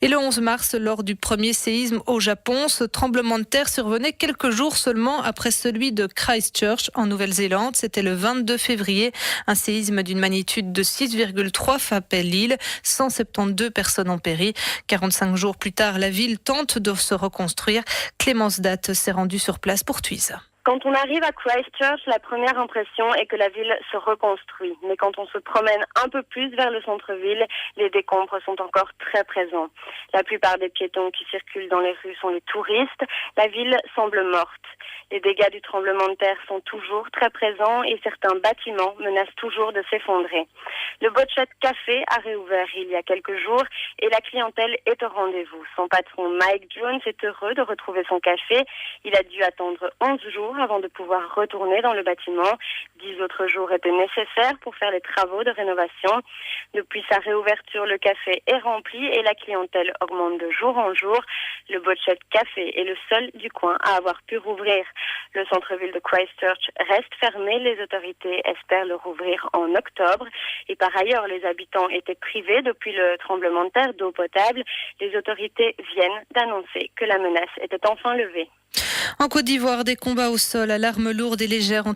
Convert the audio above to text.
Et le 11 mars, lors du premier séisme au Japon, ce tremblement de terre survenait quelques jours seulement après celui de Christchurch en Nouvelle-Zélande. C'était le 22 février. Un séisme d'une magnitude de 6,3 frappait l'île. 172 personnes ont péri. 45 jours plus tard, la ville tente de se reconstruire. Clémence Datte s'est rendue sur place pour Tuise. Quand on arrive à Christchurch, la première impression est que la ville se reconstruit. Mais quand on se promène un peu plus vers le centre-ville, les décombres sont encore très présents. La plupart des piétons qui circulent dans les rues sont les touristes. La ville semble morte. Les dégâts du tremblement de terre sont toujours très présents et certains bâtiments menacent toujours de s'effondrer. Le Botchet Café a réouvert il y a quelques jours et la clientèle est au rendez-vous. Son patron Mike Jones est heureux de retrouver son café. Il a dû attendre 11 jours avant de pouvoir retourner dans le bâtiment. 10 autres jours étaient nécessaires pour faire les travaux de rénovation. Depuis sa réouverture, le café est rempli et la clientèle augmente de jour en jour. Le Botchet Café est le seul du coin à avoir pu rouvrir. Le centre-ville de Christchurch reste fermé. Les autorités espèrent le rouvrir en octobre. Et par ailleurs, les habitants étaient privés depuis le tremblement de terre d'eau potable. Les autorités viennent d'annoncer que la menace était enfin levée. En Côte d'Ivoire, des combats au sol à l'arme lourde et légère ont